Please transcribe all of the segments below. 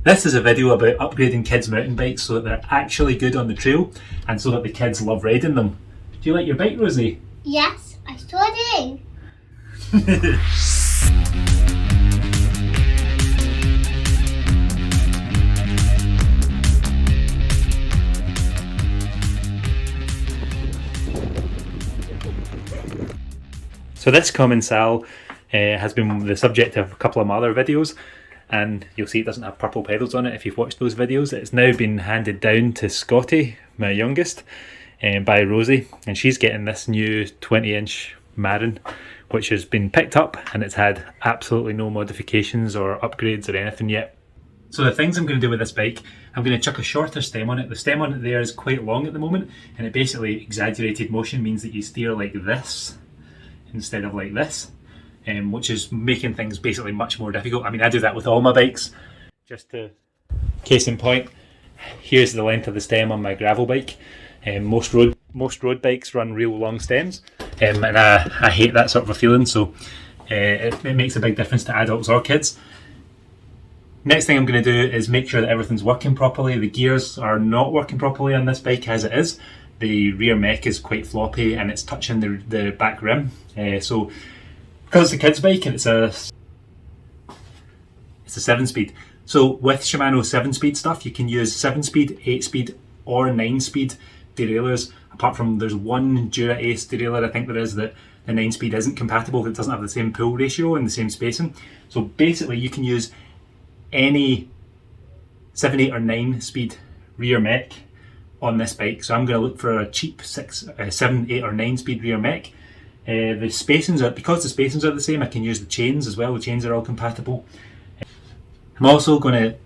This is a video about upgrading kids' mountain bikes so that they're actually good on the trail and so that the kids love riding them. Do you like your bike, Rosie? Yes, I sure do. So this commensal has been the subject of a couple of my other videos, and you'll see it doesn't have purple pedals on it if you've watched those videos. It's now been handed down to Scotty, my youngest, by Rosie, and she's getting this new 20-inch Marin, which has been picked up and it's had absolutely no modifications or upgrades or anything yet. So the things I'm going to do with this bike, I'm going to chuck a shorter stem on it. The stem on it there is quite long at the moment, and it basically, exaggerated motion means that you steer like this instead of like this, which is making things basically much more difficult. I mean, I do that with all my bikes. Just to case in point, here's the length of the stem on my gravel bike. Most road bikes run real long stems, and I hate that sort of a feeling, so it makes a big difference to adults or kids. Next thing I'm going to do is make sure that everything's working properly. The gears are not working properly on this bike as it is. The rear mech is quite floppy and it's touching the back rim. So because it's a kid's bike and it's a 7-speed. So with Shimano 7-speed stuff, you can use 7-speed, 8-speed or 9-speed derailleurs. Apart from there's one Dura Ace derailleur I think there is that the 9-speed isn't compatible, it doesn't have the same pull ratio and the same spacing. So basically you can use any 7, 8 or 9-speed rear mech on this bike. So I'm going to look for a cheap 7, 8 or 9-speed rear mech. The spacings are, because the spacings are the same, I can use the chains as well. The chains are all compatible. I'm also going to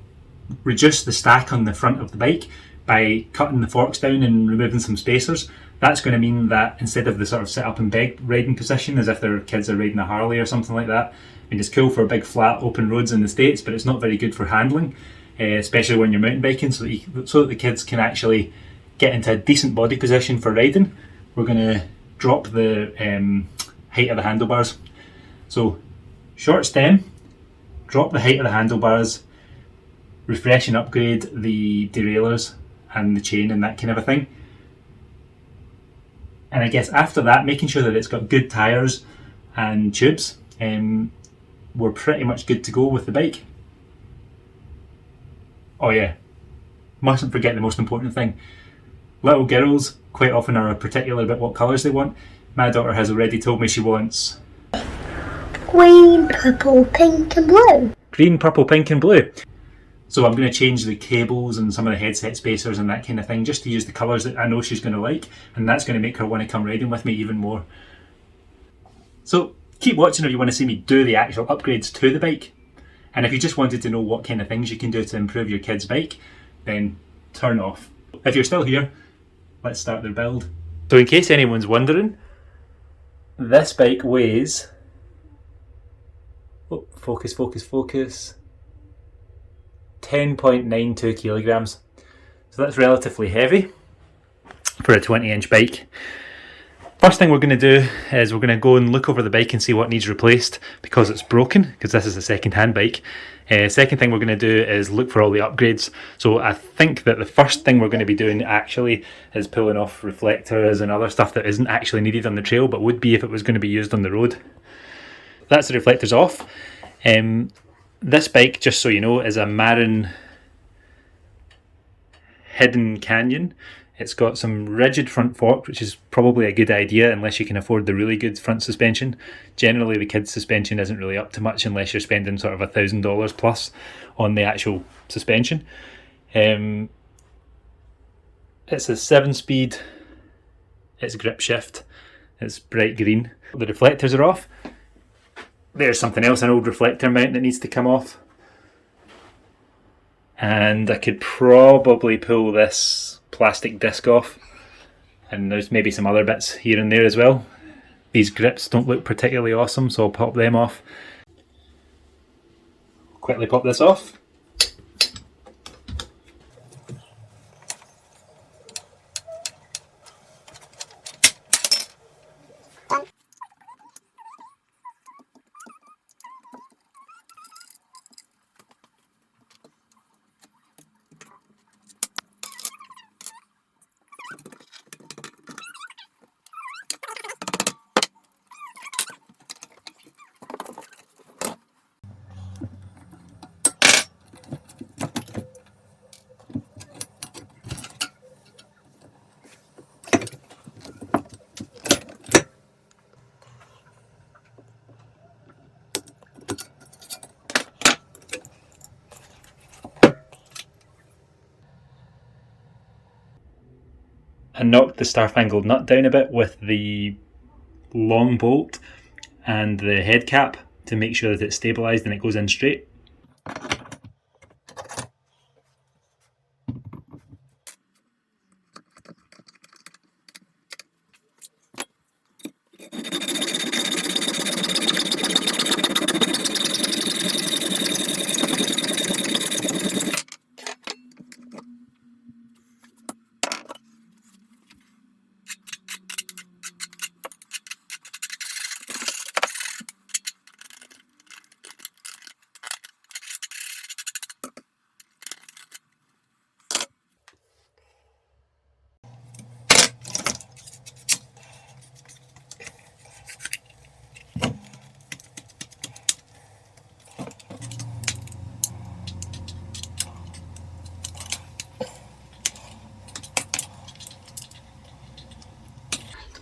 reduce the stack on the front of the bike by cutting the forks down and removing some spacers. That's going to mean that instead of the sort of sit up and beg riding position as if their kids are riding a Harley or something like that, I mean, it's cool for big flat open roads in the States, but it's not very good for handling, especially when you're mountain biking, so that the kids can actually get into a decent body position for riding. We're going to drop the height of the handlebars. So short stem, drop the height of the handlebars, refresh and upgrade the derailleurs and the chain and that kind of a thing. And I guess after that, making sure that it's got good tyres and tubes, we're pretty much good to go with the bike. Oh yeah, mustn't forget the most important thing. Little girls quite often are particular about what colours they want. My daughter has already told me she wants green, purple, pink and blue. Green, purple, pink and blue. So I'm going to change the cables and some of the headset spacers and that kind of thing just to use the colours that I know she's going to like, and that's going to make her want to come riding with me even more. So keep watching if you want to see me do the actual upgrades to the bike. And if you just wanted to know what kind of things you can do to improve your kid's bike, then turn off. If you're still here, let's start their build. So in case anyone's wondering, this bike weighs, focus, 10.92 kilograms. So that's relatively heavy for a 20-inch bike. First thing we're going to do is we're going to go and look over the bike and see what needs replaced because it's broken, because this is a second-hand bike. Second thing we're going to do is look for all the upgrades. So I think that the first thing we're going to be doing actually is pulling off reflectors and other stuff that isn't actually needed on the trail but would be if it was going to be used on the road. That's the reflectors off. This bike, just so you know, is a Marin Hidden Canyon. It's got some rigid front fork, which is probably a good idea unless you can afford the really good front suspension. Generally, the kids' suspension isn't really up to much unless you're spending sort of $1,000 plus on the actual suspension. It's a 7-speed. It's grip shift. It's bright green. The reflectors are off. There's something else, an old reflector mount that needs to come off. And I could probably pull this plastic disc off. And there's maybe some other bits here and there as well. These grips don't look particularly awesome, so I'll pop them off. Quickly pop this off. I knocked the star-fangled nut down a bit with the long bolt and the head cap to make sure that it's stabilised and it goes in straight.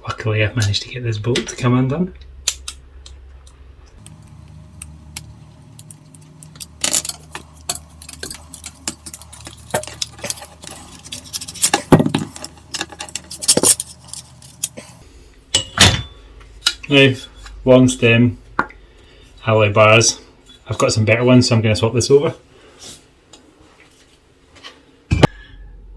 Luckily I've managed to get this bolt to come undone. Now, long stem alloy bars. I've got some better ones, so I'm going to swap this over.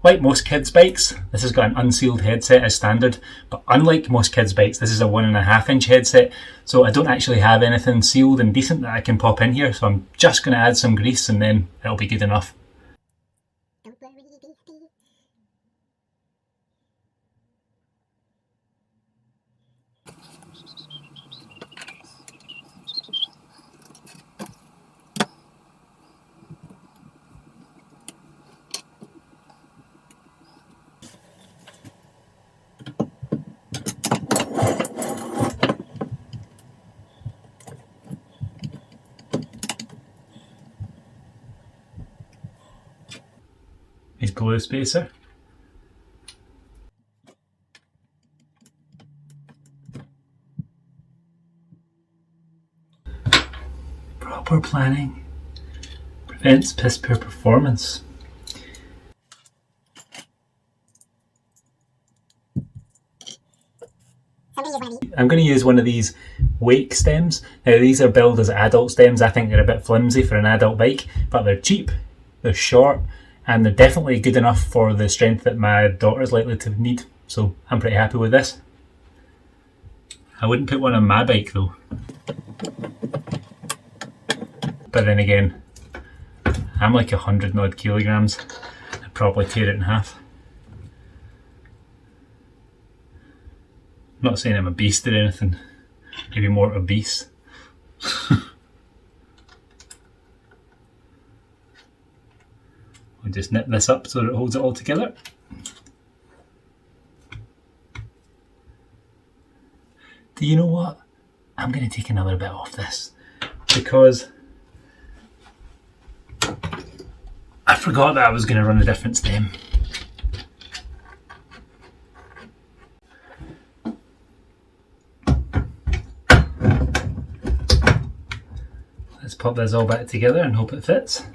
Like most kids' bikes, this has got an unsealed headset as standard, but unlike most kids' bikes, this is a 1.5 inch headset, so I don't actually have anything sealed and decent that I can pop in here, so I'm just going to add some grease and then it'll be good enough. His glue spacer. Proper planning prevents piss poor performance. I'm going to use one of these Wake stems. Now these are billed as adult stems. I think they're a bit flimsy for an adult bike, but they're cheap, they're short, and they're definitely good enough for the strength that my daughter's likely to need, so I'm pretty happy with this. I wouldn't put one on my bike though. But then again, I'm like 100 odd kilograms. I'd probably tear it in half. I'm not saying I'm a beast or anything, maybe more obese. We'll just nip this up so that it holds it all together. Do you know what? I'm going to take another bit off this because I forgot that I was going to run a different stem. Let's pop this all back together and hope it fits.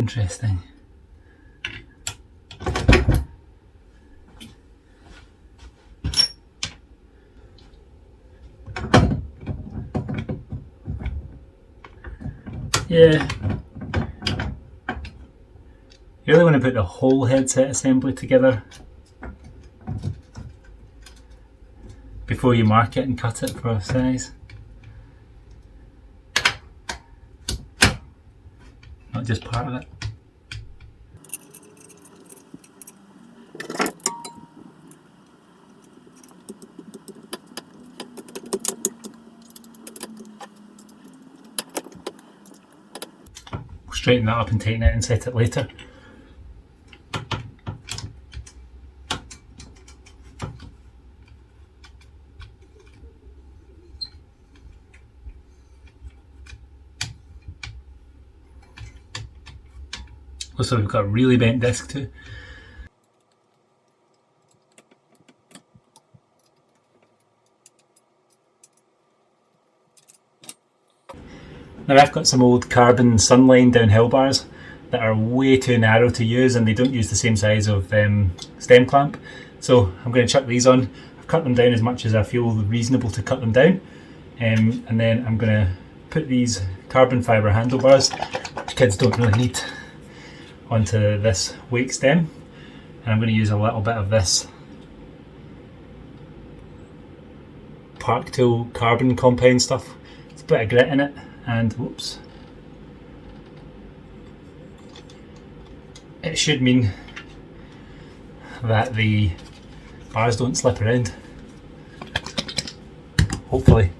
Interesting. Yeah. You really want to put the whole headset assembly together before you mark it and cut it for a size. Not just part of it. We'll straighten that up and tighten it and set it later. Looks like we've got a really bent disc too. Now I've got some old carbon Sunline downhill bars that are way too narrow to use, and they don't use the same size of stem clamp. So I'm going to chuck these on. I've cut them down as much as I feel reasonable to cut them down. And then I'm going to put these carbon fibre handlebars, which kids don't really need, onto this wake stem. And I'm going to use a little bit of this Park Tool carbon compound stuff. It's a bit of grit in it. And whoops, it should mean that the bars don't slip around, hopefully.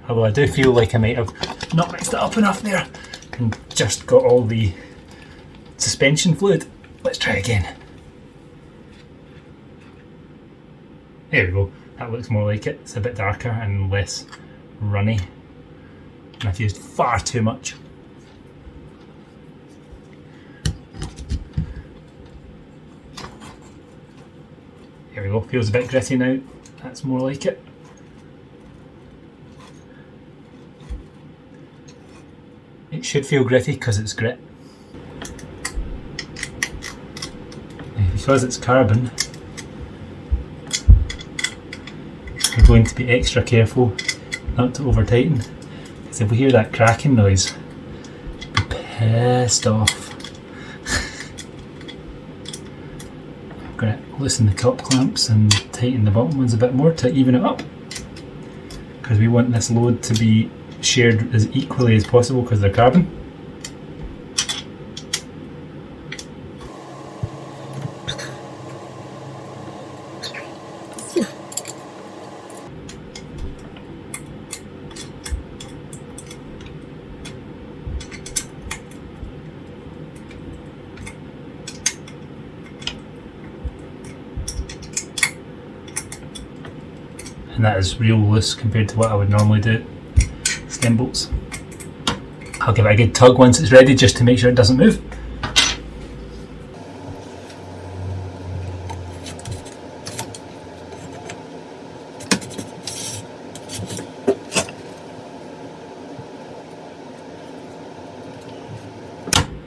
Although I do feel like I might have not mixed it up enough there and just got all the suspension fluid. Let's try again. There we go, that looks more like it. It's a bit darker and less runny, and I've used far too much. Here we go, feels a bit gritty now. That's more like it. It should feel gritty because it's grit. And because it's carbon, we're going to be extra careful not to over tighten, because if we hear that cracking noise, we'll be pissed off. I'm going to loosen the top clamps and tighten the bottom ones a bit more to even it up, because we want this load to be shared as equally as possible because they're carbon. And that is real loose compared to what I would normally do. Stem bolts. I'll give it a good tug once it's ready just to make sure it doesn't move.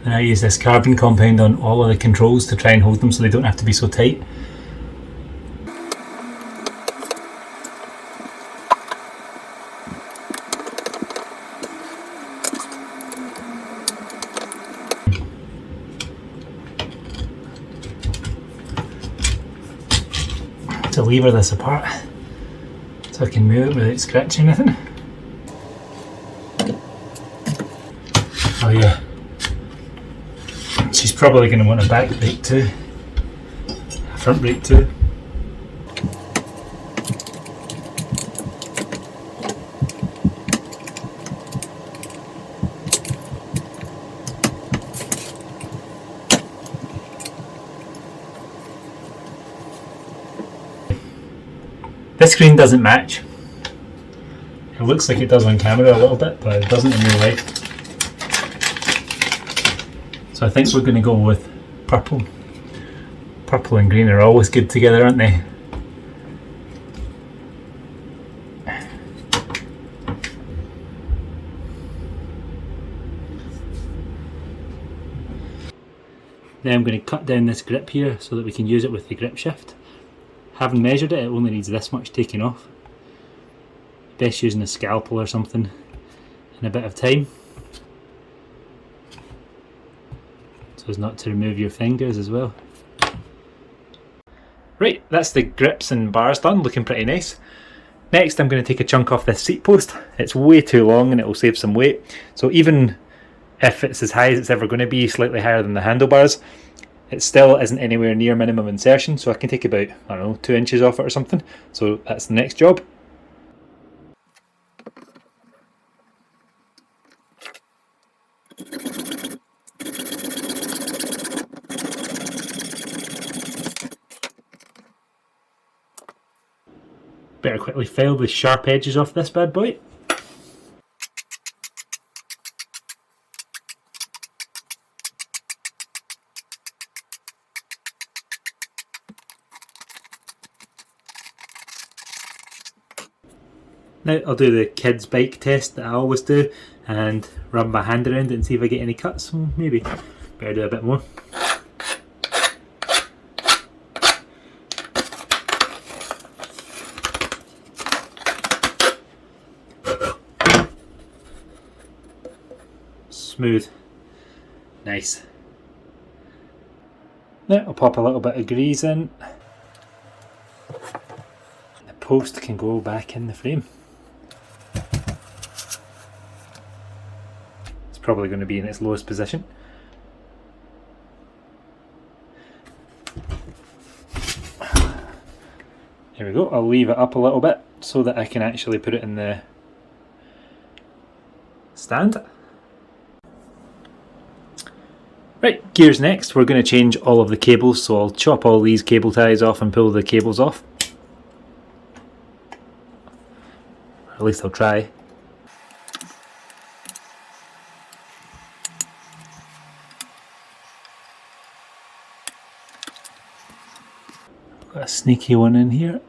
And I use this carbon compound on all of the controls to try and hold them so they don't have to be so tight. To lever this apart so I can move it without scratching anything. Oh yeah, she's probably going to want a back brake too, a front brake too. This screen doesn't match. It looks like it does on camera a little bit, but it doesn't in real life. So I think we're going to go with purple. Purple and green are always good together, aren't they? Then I'm going to cut down this grip here so that we can use it with the grip shift. Having measured it, it only needs this much taken off. Best using a scalpel or something in a bit of time, so as not to remove your fingers as well. Right, that's the grips and bars done, looking pretty nice. Next I'm going to take a chunk off this seat post. It's way too long and it will save some weight, so even if it's as high as it's ever going to be, slightly higher than the handlebars, it still isn't anywhere near minimum insertion, so I can take about, I don't know, 2 inches off it or something. So that's the next job. Better quickly file the sharp edges off this bad boy. Now I'll do the kids bike test that I always do and run my hand around it and see if I get any cuts. Well, maybe better do a bit more. Smooth. Nice. Now I'll pop a little bit of grease in. The post can go back in the frame. It's probably going to be in its lowest position. Here we go. I'll leave it up a little bit so that I can actually put it in the stand. Right, gears next. We're going to change all of the cables, so I'll chop all these cable ties off and pull the cables off. Or at least I'll try. Got a sneaky one in here.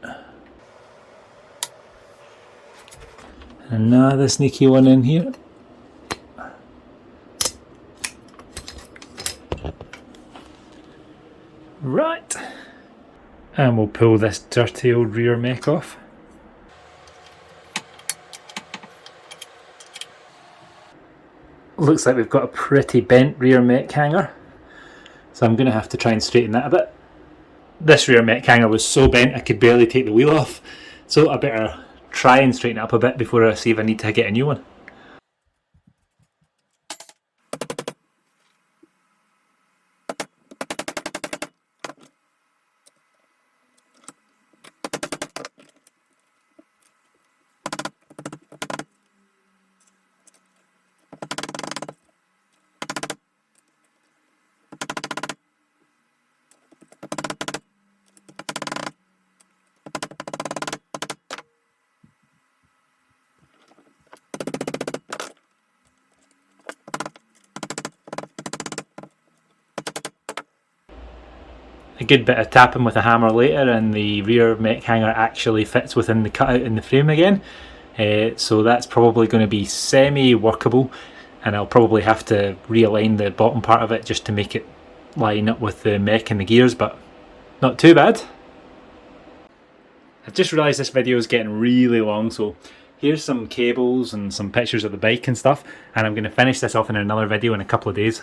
Another sneaky one in here. Right, and we'll pull this dirty old rear mech off. Looks like we've got a pretty bent rear mech hanger, so I'm going to have to try and straighten that a bit. This rear mech hanger was so bent I could barely take the wheel off, so I better try and straighten it up a bit before I see if I need to get a new one. A good bit of tapping with a hammer later and the rear mech hanger actually fits within the cutout in the frame again, so that's probably going to be semi-workable, and I'll probably have to realign the bottom part of it just to make it line up with the mech and the gears, but not too bad. I've just realised this video is getting really long, so here's some cables and some pictures of the bike and stuff, and I'm going to finish this off in another video in a couple of days.